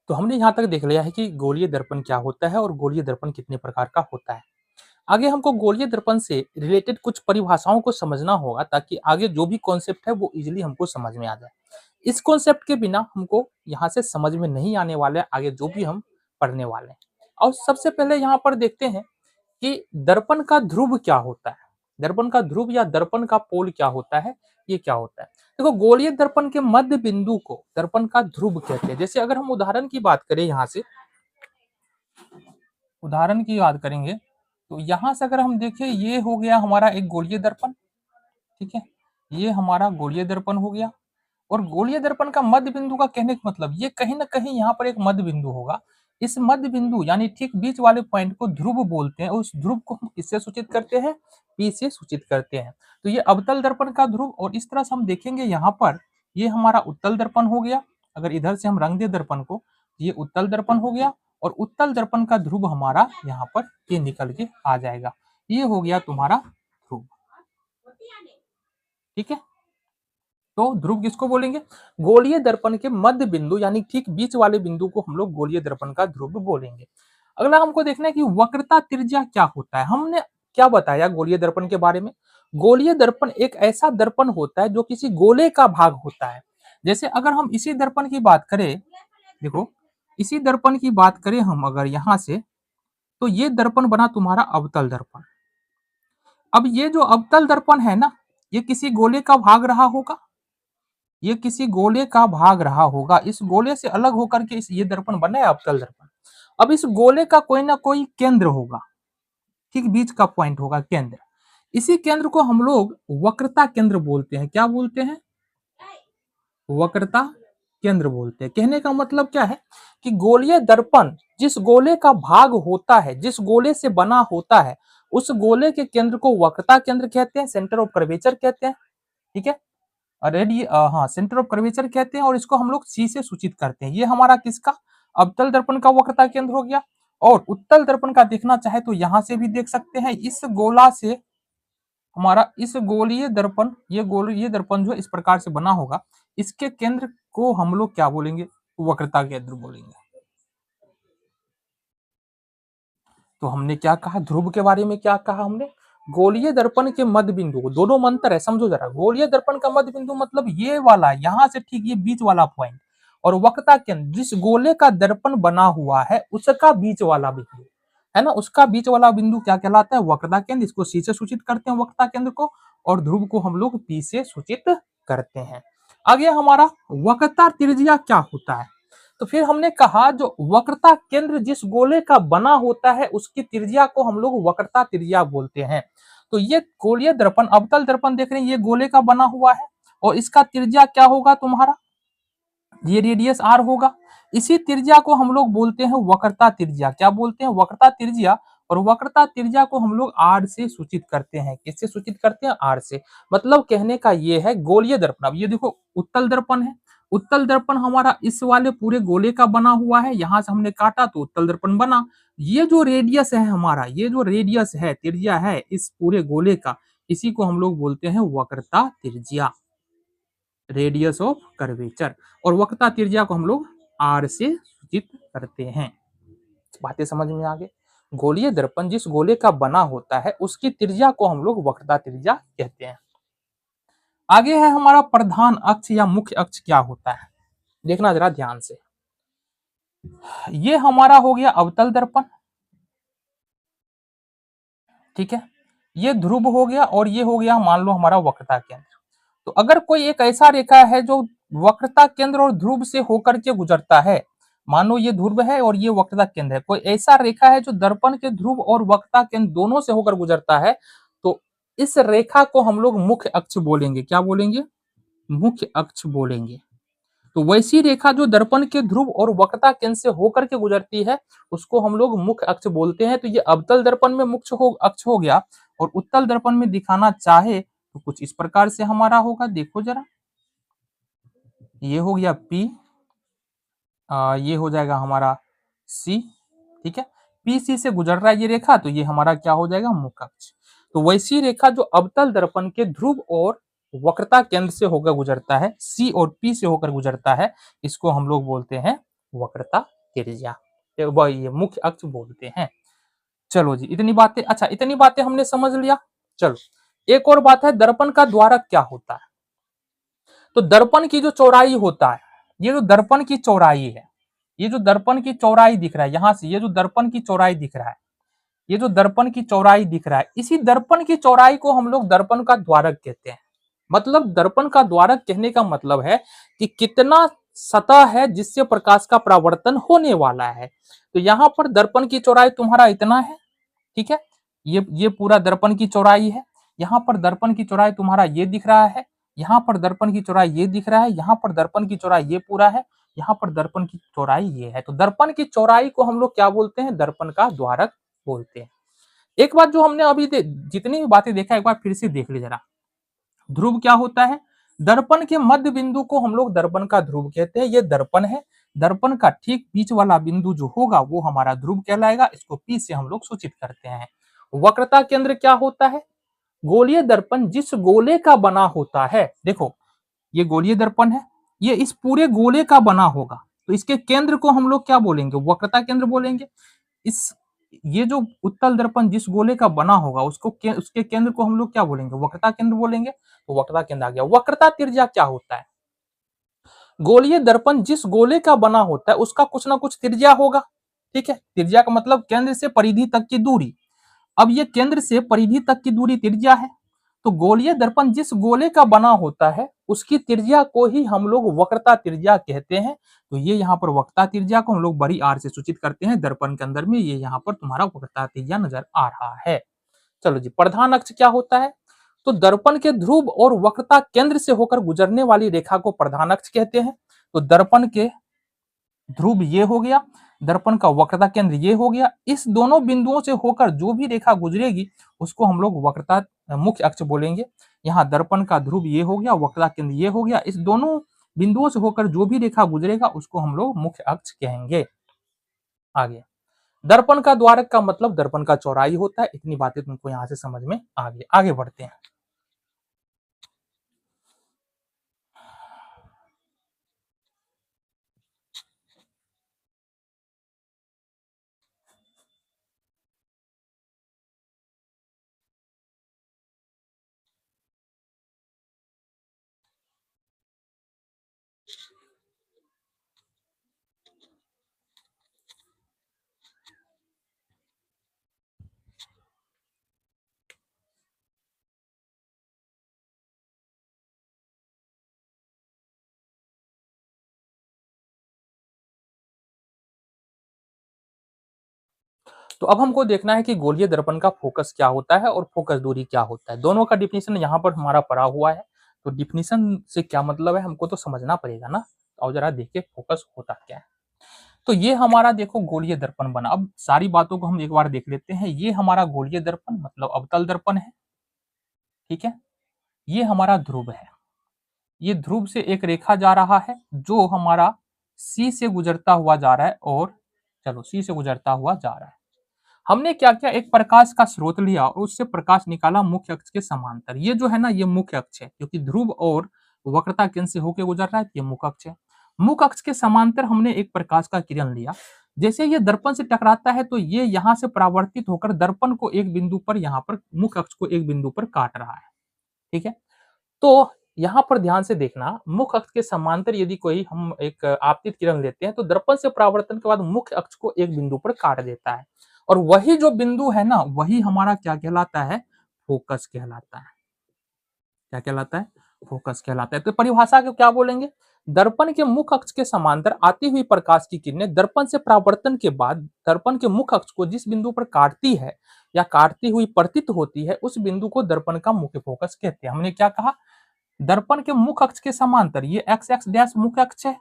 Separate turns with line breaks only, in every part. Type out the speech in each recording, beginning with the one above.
तो हमने यहाँ तक देख लिया है कि गोलीय दर्पण क्या होता है और गोलीय दर्पण कितने प्रकार का होता है। आगे हमको गोलीय दर्पण से रिलेटेड कुछ परिभाषाओं को समझना होगा ताकि आगे जो भी कॉन्सेप्ट है वो इजीली हमको समझ में आ जाए। इस कॉन्सेप्ट के बिना हमको यहाँ से समझ में नहीं आने वाले आगे जो भी हम पढ़ने वाले हैं। और सबसे पहले यहाँ पर देखते हैं कि दर्पण का ध्रुव क्या होता है। दर्पण का ध्रुव या दर्पण का पोल क्या होता है, ये क्या होता है। देखो, गोलीय दर्पण के मध्य बिंदु को दर्पण का ध्रुव कहते हैं। जैसे अगर हम उदाहरण की बात करें, यहाँ से उदाहरण की बात करेंगे तो यहाँ से अगर हम देखें, ये हो गया हमारा एक गोलीय दर्पण, ठीक है, ये हमारा गोलीय दर्पण हो गया। और गोलीय दर्पण का मध्य बिंदु का कहने का मतलब ये कहीं ना कहीं यहाँ पर एक मध्य बिंदु होगा। इस मध्य बिंदु यानी ठीक बीच वाले पॉइंट को ध्रुव बोलते हैं। उस ध्रुव को हम किससे सूचित करते हैं, पी से सूचित करते हैं। तो ये अवतल दर्पण का ध्रुव। और इस तरह से हम देखेंगे यहाँ पर ये हमारा उत्तल दर्पण हो गया। अगर इधर से हम रंग दे दर्पण को, ये उत्तल दर्पण हो गया। और उत्तल दर्पण का ध्रुव हमारा यहाँ पर ये निकल के आ जाएगा। ये हो गया तुम्हारा ध्रुव, ठीक है। तो ध्रुव किसको बोलेंगे, गोलीय दर्पण के मध्य बिंदु यानी ठीक बीच वाले बिंदु को हम लोग गोलीय दर्पण का ध्रुव बोलेंगे। अगला हमको देखना है कि वक्रता त्रिज्या क्या होता है। हमने क्या बताया गोलीय दर्पण के बारे में। गोलीय दर्पण एक ऐसा दर्पण होता है जो किसी गोले का भाग होता है। जैसे अगर हम इसी दर्पण की बात करें, देखो इसी दर्पण की बात करें हम अगर यहां से, तो ये दर्पण बना तुम्हारा अवतल दर्पण। अब ये जो अवतल दर्पण है ना, ये किसी गोले का भाग रहा होगा, ये किसी गोले का भाग रहा होगा। इस गोले से अलग होकर के ये दर्पण बना है अवतल दर्पण। अब इस गोले का कोई ना कोई केंद्र होगा, ठीक बीच का पॉइंट होगा केंद्र। इसी केंद्र को हम लोग वक्रता केंद्र बोलते हैं। क्या बोलते हैं, वक्रता केंद्र बोलते हैं। कहने का मतलब क्या है कि गोलीय दर्पण जिस गोले का भाग होता है, जिस गोले से बना होता है, उस गोले के केंद्र को वक्रता केंद्र कहते हैं, सेंटर ऑफ कर्वेचर कहते हैं, ठीक है। हाँ, सेंटर ऑफ कर्वेचर कहते हैं। और इसको हम लोग सी से सूचित करते हैं। ये हमारा किसका, अवतल दर्पण का वक्रता केंद्र हो गया। और उत्तल दर्पण का देखना चाहे तो यहां से भी देख सकते हैं। इस गोला से हमारा इस गोलीय दर्पण, ये गोलीय दर्पण जो इस प्रकार से बना होगा, इसके केंद्र को हम लोग क्या बोलेंगे, वक्रता केंद्र बोलेंगे। तो हमने क्या कहा, ध्रुव के बारे में क्या कहा हमने, गोलीय दर्पण के मध्य बिंदु को, दोनों में अंतर है, समझो जरा। गोलीय दर्पण का मध्य बिंदु मतलब ये वाला, यहां से ठीक ये बीच वाला पॉइंट। और वक्रता केंद्र जिस गोले का दर्पण बना हुआ है उसका बीच वाला बिंदु है ना, उसका बीच वाला बिंदु क्या कहलाता है, वक्रता केंद्र। इसको सी से सूचित करते हैं वक्रता केंद्र को। और ध्रुव को हम लोग पी से सूचित करते हैं। आगे हमारा वक्रता त्रिज्या क्या होता है। तो फिर हमने कहा जो वक्रता केंद्र जिस गोले का बना होता है उसकी त्रिज्या को हम लोग वक्रता त्रिज्या बोलते हैं। तो ये गोलीय दर्पण, अवतल दर्पण देख रहे हैं, ये गोले का बना हुआ है। और इसका त्रिज्या क्या होगा तुम्हारा, ये रेडियस आर होगा। इसी त्रिज्या को हम लोग बोलते हैं वक्रता त्रिज्या। क्या बोलते हैं, वक्रता त्रिज्या। और वक्रता त्रिज्या को हम लोग आर से सूचित करते हैं। किससे सूचित करते हैं, आर से। मतलब कहने का ये है गोलीय दर्पण। अब ये देखो उत्तल दर्पण है, उत्तल दर्पण हमारा इस वाले पूरे गोले का बना हुआ है। यहां से हमने काटा तो उत्तल दर्पण बना। ये जो रेडियस है हमारा, ये जो रेडियस है, त्रिज्या है इस पूरे गोले का, इसी को हम लोग बोलते हैं वक्रता त्रिज्या, रेडियस ऑफ कर्वेचर। और वक्रता त्रिज्या को हम लोग आर से सूचित करते हैं। बातें समझ में आ गई। गोलीय दर्पण जिस गोले का बना होता है उसकी त्रिज्या को हम लोग वक्रता त्रिज्या कहते हैं। आगे है हमारा प्रधान अक्ष या मुख्य अक्ष क्या होता है, देखना जरा ध्यान से। ये हमारा हो गया अवतल दर्पण, ठीक है। ये ध्रुव हो गया और ये हो गया मान लो हमारा वक्रता केंद्र। तो अगर कोई एक ऐसा रेखा है जो वक्रता केंद्र और ध्रुव से होकर के गुजरता है, मानो ये ध्रुव है और ये वक्रता केंद्र है, कोई ऐसा रेखा है जो दर्पण के ध्रुव और वक्रता केंद्र दोनों से होकर गुजरता है, तो इस रेखा को हम लोग मुख्य अक्ष बोलेंगे। क्या बोलेंगे, मुख्य अक्ष बोलेंगे। तो वैसी रेखा जो दर्पण के ध्रुव और वक्रता केंद्र से होकर के गुजरती है उसको हम लोग मुख्य अक्ष बोलते हैं। तो ये अवतल दर्पण में मुख्य अक्ष हो गया। और उत्तल दर्पण में दिखाना चाहे तो कुछ इस प्रकार से हमारा होगा, देखो जरा। ये हो गया P, ये हो जाएगा हमारा C, ठीक है। PC से गुजर रहा है ये रेखा, तो ये हमारा क्या हो जाएगा, मुख्य अक्ष। तो वैसी रेखा जो अवतल दर्पण के ध्रुव और वक्रता केंद्र से होकर गुजरता है, C और P से होकर गुजरता है, इसको हम लोग बोलते हैं वक्रता त्रिज्या, ये मुख्य अक्ष बोलते हैं। चलो जी, इतनी बातें, अच्छा इतनी बातें हमने समझ लिया। चलो एक और बात है, दर्पण का द्वारक क्या होता है। तो दर्पण की जो चौड़ाई होता है, ये जो दर्पण की चौड़ाई है, ये जो दर्पण की चौड़ाई दिख रहा है यहां से, ये जो दर्पण की चौड़ाई दिख रहा है, ये जो दर्पण की चौड़ाई दिख रहा है, इसी दर्पण की चौड़ाई को हम लोग दर्पण का द्वारक कहते हैं। मतलब दर्पण का द्वारक कहने का मतलब है कि कितना सतह है जिससे प्रकाश का परावर्तन होने वाला है। तो यहां पर दर्पण की चौड़ाई तुम्हारा इतना है, ठीक है, ये पूरा दर्पण की चौड़ाई है। यहाँ पर दर्पण की चौड़ाई तुम्हारा ये दिख रहा है, यहाँ पर दर्पण की चौड़ाई ये दिख रहा है, यहाँ पर दर्पण की चौड़ाई ये पूरा है, यहाँ पर दर्पण की चौड़ाई ये है। तो दर्पण की चौड़ाई को हम लोग क्या बोलते हैं, दर्पण का द्वारक बोलते हैं। एक बात जो हमने अभी जितनी भी बातें देखा एक बार फिर से देख ली जरा। ध्रुव क्या होता है, दर्पण के मध्य बिंदु को हम लोग दर्पण का ध्रुव कहते हैं। ये दर्पण है, दर्पण का ठीक बीच वाला बिंदु जो होगा वो हमारा ध्रुव कहलाएगा। इसको पी से हम लोग सूचित करते हैं। वक्रता केंद्र क्या होता है, गोलीय दर्पण जिस गोले का बना होता है, देखो ये गोलीय दर्पण है, ये इस पूरे गोले का बना होगा, तो इसके केंद्र को हम लोग क्या बोलेंगे, वक्रता केंद्र बोलेंगे। इस ये जो उत्तल दर्पण जिस गोले का बना होगा उसके केंद्र को हम लोग क्या बोलेंगे, वक्रता केंद्र बोलेंगे। तो वक्रता केंद्र आ गया। वक्रता त्रिज्या क्या होता है, गोलीय दर्पण जिस गोले का बना होता है उसका कुछ ना कुछ त्रिज्या होगा, ठीक है। त्रिज्या का मतलब केंद्र से परिधि तक की दूरी। अब ये केंद्र से परिधि तक की दूरी त्रिज्या है। तो गोलीय दर्पण जिस गोले का बना होता है उसकी त्रिज्या को ही हम लोग वक्रता त्रिज्या कहते हैं। तो ये यहाँ पर वक्रता त्रिज्या को हम लोग बड़ी आर से सूचित करते हैं। दर्पण के अंदर में ये यहाँ पर तुम्हारा वक्रता त्रिज्या नजर आ रहा है। चलो जी, प्रधान अक्ष क्या होता है, तो दर्पण के ध्रुव और वक्रता केंद्र से होकर गुजरने वाली रेखा को प्रधान अक्ष कहते हैं। तो दर्पण के ध्रुव ये हो गया, दर्पण का वक्रता केंद्र ये हो गया। इस दोनों बिंदुओं से होकर जो भी रेखा गुजरेगी उसको हम लोग वक्रता मुख्य अक्ष बोलेंगे। यहाँ दर्पण का ध्रुव ये हो गया, वक्रता केंद्र ये हो गया। इस दोनों बिंदुओं से होकर जो भी रेखा गुजरेगा उसको हम लोग मुख्य अक्ष कहेंगे। आगे, दर्पण का द्वारक का मतलब दर्पण का चौड़ाई होता है। इतनी बातें तुमको यहाँ से समझ में आ गई। आगे बढ़ते हैं। तो अब हमको देखना है कि गोलीय दर्पण का फोकस क्या होता है और फोकस दूरी क्या होता है। दोनों का डिफिनेशन यहाँ पर हमारा पड़ा हुआ है। तो डिफिनेशन से क्या मतलब है हमको तो समझना पड़ेगा ना। और जरा देखिए फोकस होता क्या है। तो ये हमारा देखो गोलीय दर्पण बना। अब सारी बातों को हम एक बार देख लेते हैं। ये हमारा गोलीय दर्पण मतलब अवतल दर्पण है, ठीक है। ये हमारा ध्रुव है। ये ध्रुव से एक रेखा जा रहा है जो हमारा सी से गुजरता हुआ जा रहा है। और चलो सी से गुजरता हुआ जा रहा है। हमने क्या किया, एक प्रकाश का स्रोत लिया और उससे प्रकाश निकाला मुख्य अक्ष के समांतर। ये जो है ना ये मुख्य अक्ष है, क्योंकि ध्रुव और वक्रता केंद्र से होकर गुजर रहा है। ये मुख्य अक्ष है। मुख्य अक्ष के समांतर हमने एक प्रकाश का किरण लिया। जैसे ये दर्पण से टकराता है तो ये यहाँ से परावर्तित होकर दर्पण को एक बिंदु पर, यहाँ पर मुख्य अक्ष को एक बिंदु पर काट रहा है, ठीक है। तो यहाँ पर ध्यान से देखना, मुख्य अक्ष के समांतर यदि कोई हम एक आपतित किरण लेते हैं तो दर्पण से परावर्तन के बाद मुख्य अक्ष को एक बिंदु पर काट देता है। और वही जो बिंदु है ना वही हमारा क्या कहलाता है, फोकस कहलाता है। क्या कहलाता है, फोकस कहलाता है। तो परिभाषा को क्या बोलेंगे, दर्पण के मुख्य अक्ष के समांतर आती हुई प्रकाश की किरणें दर्पण से परावर्तन के बाद दर्पण के मुख्य अक्ष को जिस बिंदु पर काटती है या काटती हुई प्रतीत होती है उस बिंदु को दर्पण का मुख्य फोकस कहते हैं। हमने क्या कहा, दर्पण के मुख्य अक्ष के समांतर ये एक्स एक्स डैश मुख्य अक्ष है,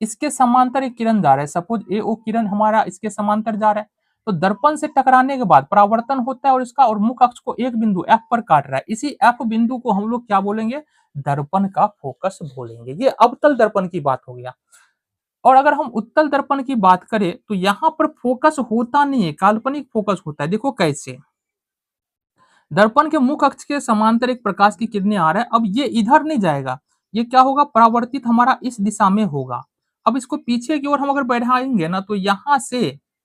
इसके समांतर एक किरण जा रहा है। सपोज ए ओ किरण हमारा इसके समांतर जा रहा है। तो दर्पण से टकराने के बाद परावर्तन होता है और इसका और मुख्य अक्ष को एक बिंदु एफ पर काट रहा है। इसी एफ बिंदु को हम लोग क्या बोलेंगे, दर्पण का फोकस बोलेंगे। ये अवतल दर्पण की बात हो गया। और अगर हम उत्तल दर्पण की बात करें तो यहाँ पर फोकस होता नहीं है, काल्पनिक फोकस होता है। देखो कैसे, दर्पण के मुख्य अक्ष के समांतर एक प्रकाश की किरणें आ रहा है। अब ये इधर नहीं जाएगा, ये क्या होगा, परावर्तित हमारा इस दिशा में होगा। अब इसको पीछे की ओर हम अगर बढ़ाएंगे ना तो यहाँ से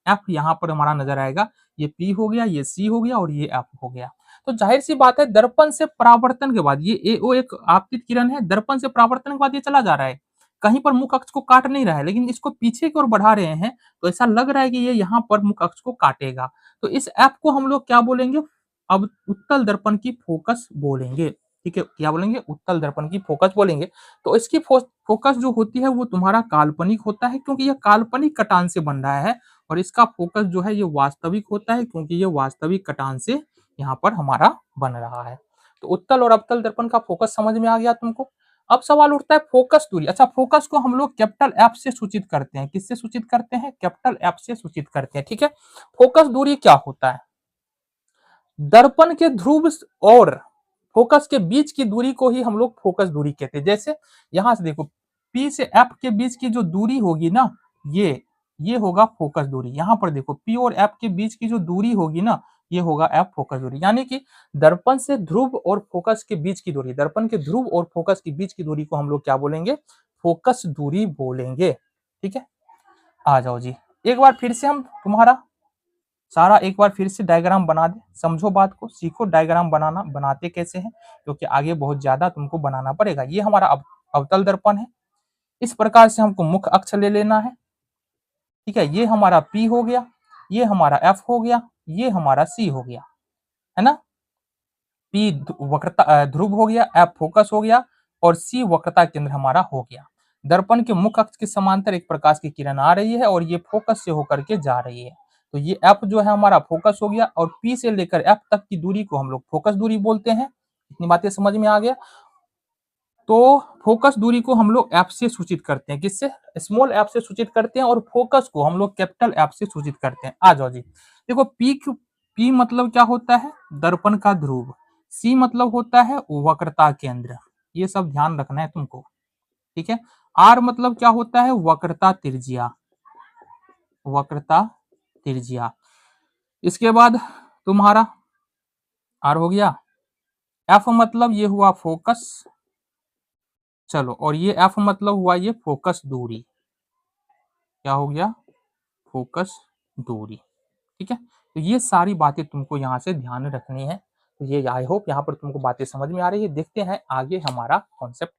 एफ यहाँ पर हमारा नजर आएगा, ये पी हो गया, ये सी हो गया और ये एफ हो गया। तो जाहिर सी बात है दर्पण से परावर्तन के बाद ये एओ एक आपतित किरण है, दर्पण से परावर्तन के बाद ये चला जा रहा है, कहीं पर मुख अक्ष को काट नहीं रहा है, लेकिन इसको पीछे की ओर बढ़ा रहे हैं तो ऐसा लग रहा है कि ये यहाँ पर मुख अक्ष को काटेगा। तो इस एफ को हम लोग क्या बोलेंगे, अब उत्तल दर्पण की फोकस बोलेंगे। ठीक है, क्या बोलेंगे, उत्तल दर्पण की फोकस बोलेंगे। तो इसकी फोकस जो होती है वो तुम्हारा काल्पनिक होता है, क्योंकि यह काल्पनिक कटान से बन रहा है, और इसका फोकस जो है ये वास्तविक होता है, क्योंकि ये वास्तविक कटान से यहाँ पर हमारा बन रहा है। तो उत्तल और अवतल दर्पण का फोकस समझ में आ गया तुमको। अब सवाल उठता है फोकस दूरी। अच्छा, फोकस को हम लोग कैपिटल एफ से सूचित करते हैं, किससे सूचित करते हैं, कैपिटल एफ से सूचित करते हैं। ठीक है, फोकस दूरी क्या होता है, दर्पण के ध्रुव और फोकस के बीच की दूरी को ही हम लोग फोकस दूरी कहते हैं। जैसे यहां से देखो, पी से एफ के बीच की जो दूरी होगी ना, ये होगा फोकस दूरी। यहां पर देखो, पी और एफ के बीच की जो दूरी होगी ना, ये होगा एफ फोकस दूरी। यानी कि दर्पण से ध्रुव और फोकस के बीच की दूरी, दर्पण के ध्रुव और फोकस के बीच की दूरी को हम लोग क्या बोलेंगे, फोकस दूरी बोलेंगे। ठीक है, आ जाओ जी, एक बार फिर से हम तुम्हारा सारा एक बार फिर से डायग्राम बना दे, समझो बात को, सीखो डायग्राम बनाना, बनाते कैसे हैं, क्योंकि आगे बहुत ज्यादा तुमको बनाना पड़ेगा। ये हमारा अवतल दर्पण है, इस प्रकार से हमको मुख्य अक्ष ले लेना है। ठीक है, ये हमारा P हो गया, ये हमारा F हो गया, ये हमारा C हो गया, है ना। P वक्रता ध्रुव हो गया, F फोकस हो गया और C वक्रता केंद्र हमारा हो गया। दर्पण के मुख्य अक्ष के समांतर एक प्रकाश की किरण आ रही है और ये फोकस से होकर के जा रही है। तो ये F जो है हमारा फोकस हो गया, और P से लेकर F तक की दूरी को हम लोग फोकस दूरी बोलते हैं। इतनी बातें समझ में आ गया। तो फोकस दूरी को हम लोग एफ से सूचित करते हैं, किससे, स्मॉल एफ से सूचित करते हैं, और फोकस को हम लोग कैपिटल एफ से सूचित करते हैं। आ जाओ जी, देखो पी मतलब क्या होता है, दर्पण का ध्रुव, सी मतलब होता है वक्रता केंद्र, ये सब ध्यान रखना है तुमको। ठीक है, आर मतलब क्या होता है, वक्रता त्रिज्या, वक्रता त्रिज्या। इसके बाद तुम्हारा आर हो गया, एफ मतलब ये हुआ फोकस, चलो, और ये एफ मतलब हुआ ये फोकस दूरी, क्या हो गया, फोकस दूरी। ठीक है, तो ये सारी बातें तुमको यहाँ से ध्यान रखनी है। तो ये आई होप यहाँ पर तुमको बातें समझ में आ रही है। देखते हैं आगे हमारा कॉन्सेप्ट